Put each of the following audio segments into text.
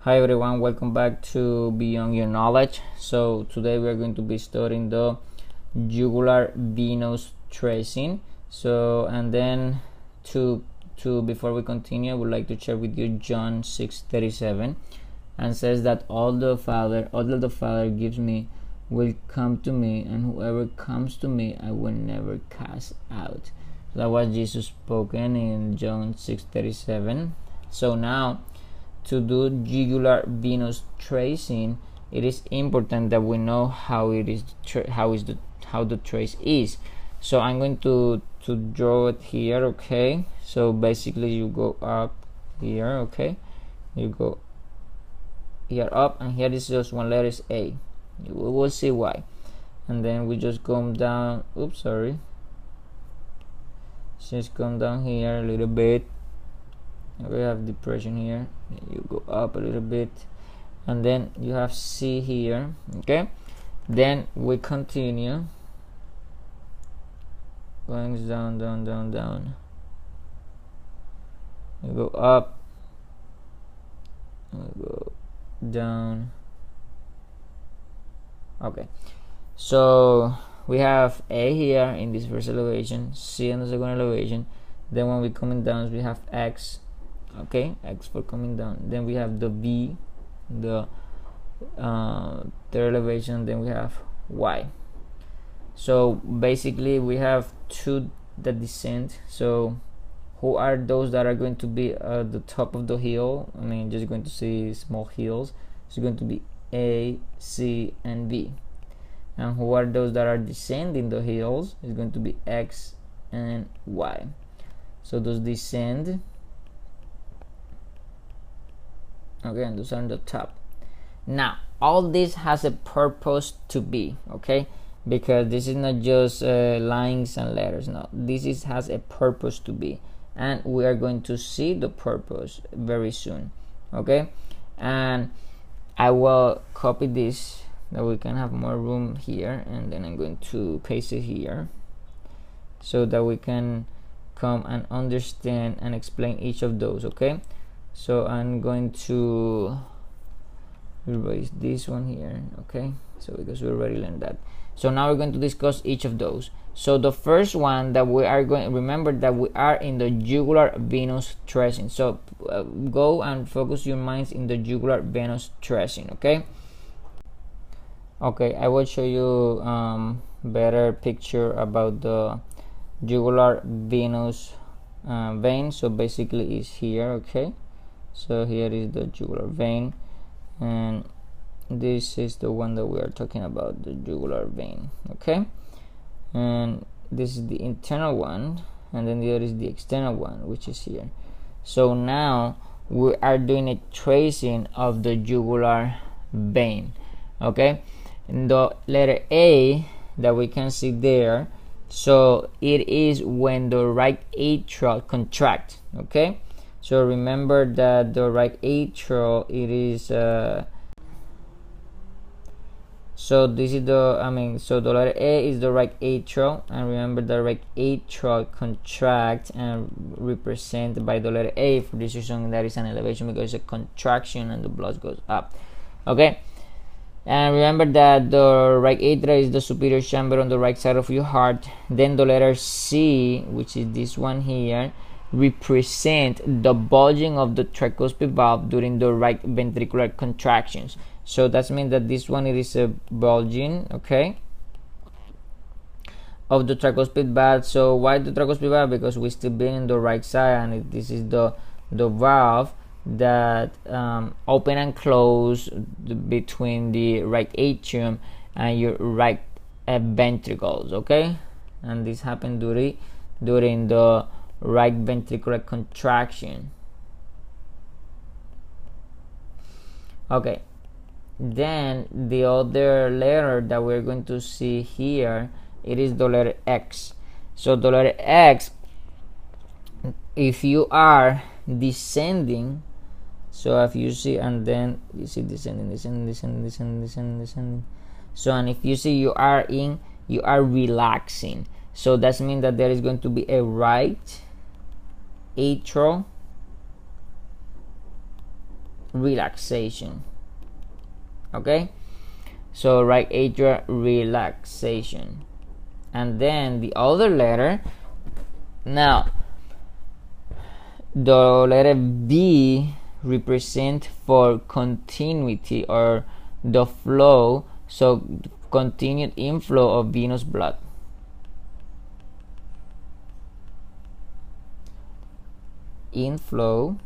Hi everyone, welcome back to Beyond Your Knowledge. So today we are going to be studying the jugular venous tracing. So and then to before we continue, I would like to share with you John 6:37, and says that all that the Father gives me will come to me, and whoever comes to me I will never cast out. So that was Jesus spoken in John 6:37. So now, to do jugular venous tracing, it is important that we know how the trace is. So I'm going to draw it here. Okay, so basically you go up here. Okay, you go here up, and here is just one letter, is A. We will see why. And then we just come down. Oops, sorry. Just come down here a little bit. We have depression here. You go up a little bit, and then you have C here. Okay, then we continue going down, down. You go up, we go down. Okay, so we have A here in this first elevation, C in the second elevation. Then when we coming down, we have X. Okay, X for coming down. Then we have the V, the third elevation. Then we have Y. So basically we have two that descend. So who are those that are going to be at the top of the hill? I mean, just going to see small hills. It's going to be A, C, and V. And who are those that are descending the hills? It's going to be X and Y. So those descend. Okay, and those are on the top. Now all this has a purpose to be, okay, because this is not just lines and letters. No, this has a purpose to be, and we are going to see the purpose very soon. Okay, and I will copy this that we can have more room here, and then I'm going to paste it here so that we can come and understand and explain each of those. Okay, so I'm going to erase this one here. Okay, so because we already learned that. So now we're going to discuss each of those. So the first one that we are going, remember that we are in the jugular venous tracing. So go and focus your minds in the jugular venous tracing. Okay, I will show you better picture about the jugular venous vein. So basically it's here. Okay, so here is the jugular vein, and this is the one that we are talking about, the jugular vein. Okay, and this is the internal one, and then the other is the external one, which is here. So now we are doing a tracing of the jugular vein. Okay, and the letter A that we can see there, so it is when the right atrial contracts. Okay, so remember that the right atrial, it is so this is the so the letter A is the right atrial, and remember the right atrial contract and represented by the letter A. For this reason, that is an elevation because it's a contraction and the blood goes up. Okay, and remember that the right atria is the superior chamber on the right side of your heart. Then the letter C, which is this one here, represent the bulging of the tricuspid valve during the right ventricular contractions. So that means that this one, it is a bulging, okay, of the tricuspid valve. So why the tricuspid valve? Because we still been in the right side, and this is the valve that open and close between the right atrium and your right ventricles. Okay, and this happened during the right ventricular contraction. Okay, then the other letter that we're going to see here, it is the letter X. So the letter X, if you are descending, so if you see, and then you see descending. So, and if you see you are relaxing, so that means that there is going to be a right atrial relaxation. Okay, so right atrial relaxation. And then the other letter, now the letter B represent for continuity or the flow, so continued inflow of venous blood. Inflow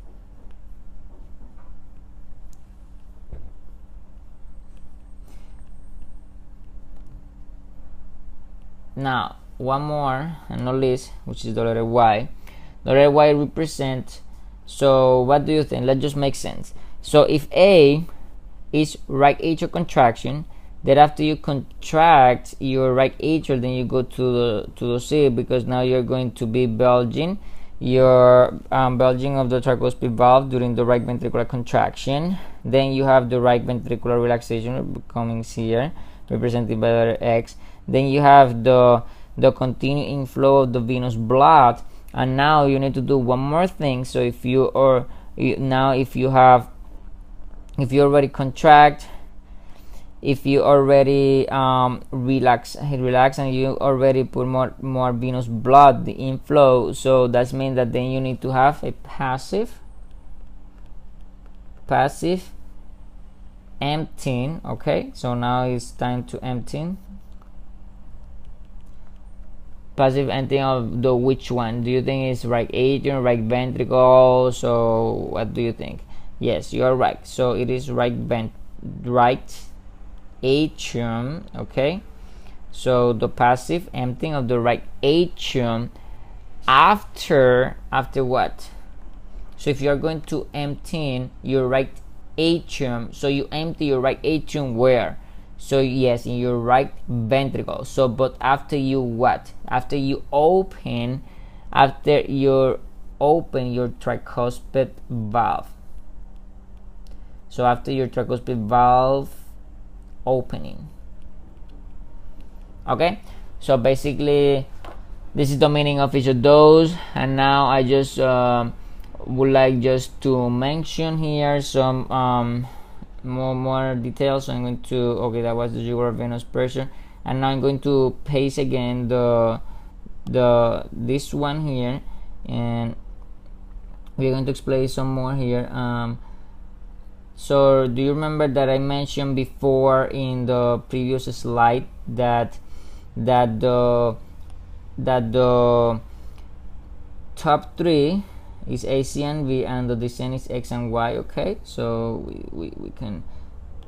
now one more and not least, which is the letter Y. The letter Y represent, so what do you think? Let's just make sense. So if A is right atrial contraction, then after you contract your right atrial, then you go to the C, because now you're going to be bulging your bulging of the tricuspid valve during the right ventricular contraction. Then you have the right ventricular relaxation coming here, represented by the letter X. Then you have the continued inflow of the venous blood. And now you need to do one more thing. So if you already contract, if you already relax and you already put more venous blood, the inflow, so that means that then you need to have a passive emptying. Okay, so now it's time to empty. Passive emptying of the which one? Do you think it's right atrium, right ventricle? So what do you think? Yes, you are right. So it is right atrium. Okay, so the passive emptying of the right atrium after what? So if you are going to empty your right atrium, so you empty your right atrium where? So yes, in your right ventricle. So but after you what? After you open your tricuspid valve. So after your tricuspid valve opening. Okay, so basically this is the meaning of each of those. And now I just would like just to mention here some more details. So I'm going to, okay, that was the jugular venous pressure, and now I'm going to paste again this one here, and we're going to explain some more here. So do you remember that I mentioned before in the previous slide that the top three is AC and V, and the descent is X and Y. Okay, so we can,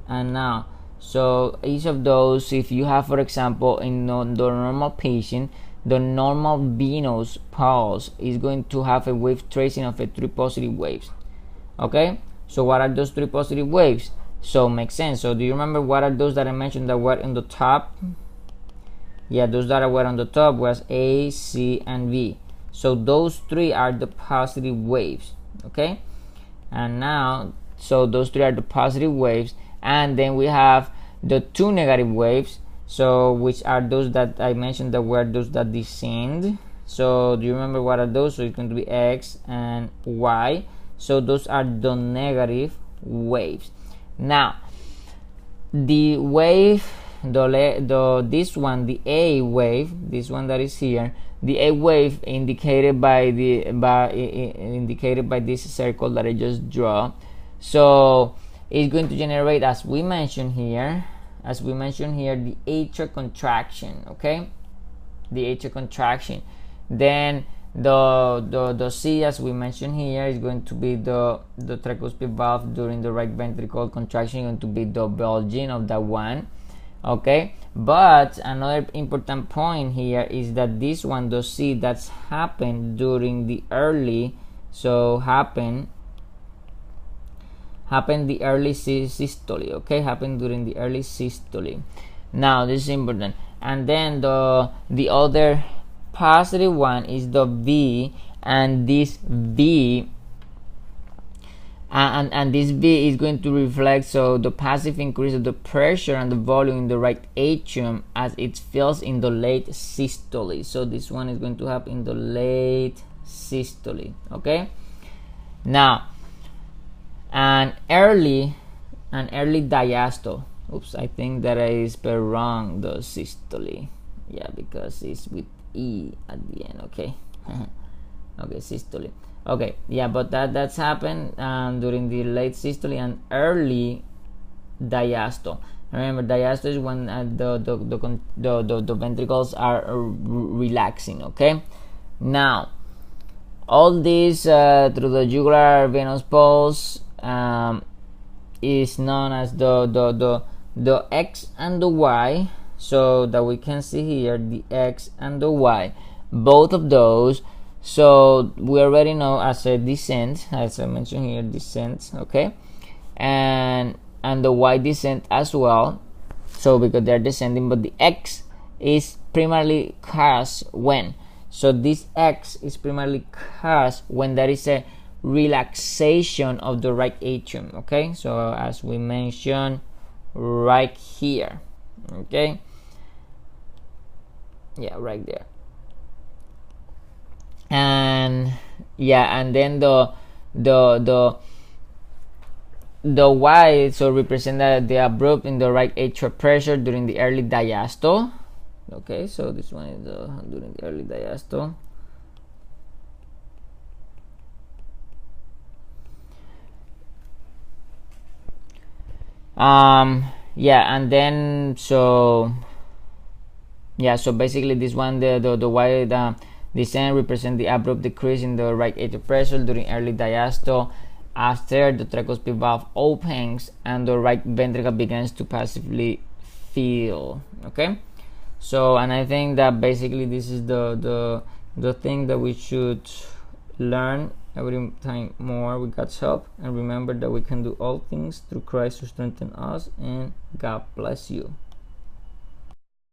and now, so each of those, if you have, for example, in the normal patient, the normal venous pulse is going to have a wave tracing of 3 positive waves. Okay, so what are those 3 positive waves? So makes sense. So do you remember what are those that I mentioned that were in the top? Yeah, those that were on the top was A, C, and V. So those 3 are the positive waves. Okay, and now, so those 3 are the positive waves, and then we have the 2 negative waves, so which are those that I mentioned that were those that descend. So do you remember what are those? So it's going to be X and Y. So those are the negative waves. Now the wave, this one, the A wave, this one that is here, the A wave indicated by this circle that I just draw. So it's going to generate, as we mentioned here, the atrial contraction. Okay, the atrial contraction. Then the C, as we mentioned here, is going to be the tricuspid valve during the right ventricle contraction, going to be the bulging of that one. Okay, but another important point here is that this one, the C, that's happened during the early, so happened the early systole. Okay, happened during the early systole. Now this is important. And then the other positive one is the V, and this V and this V is going to reflect, so the passive increase of the pressure and the volume in the right atrium as it fills in the late systole. So this one is going to happen in the late systole. Okay, now, and early diastole. Oops, I think that I spelled wrong the systole. Yeah, because it's with E at the end. Okay. Okay, systole. Okay, yeah, but that's happened during the late systole and early diastole. Remember, diastole is when the ventricles are relaxing. Okay. Now, all this through the jugular venous pulse is known as the X and the Y. So that we can see here the X and the Y, both of those. So we already know as a descent, as I mentioned here, descent. Okay, and the Y descent as well. So because they're descending, but the X is primarily caused when. So this X is primarily caused when there is a relaxation of the right atrium. Okay, so as we mentioned right here. Okay, yeah, right there. And yeah, and then the Y so represent the abrupt in the right atrial pressure during the early diastole. Okay, so this one is during the early diastole. Yeah, and then so basically this one, the Y descent represent the abrupt decrease in the right atrial pressure during early diastole after the tricuspid valve opens and the right ventricle begins to passively fill. Okay, so and I think that basically this is the thing that we should learn every time more with God's help, and remember that we can do all things through Christ who strengthens us, and God bless you.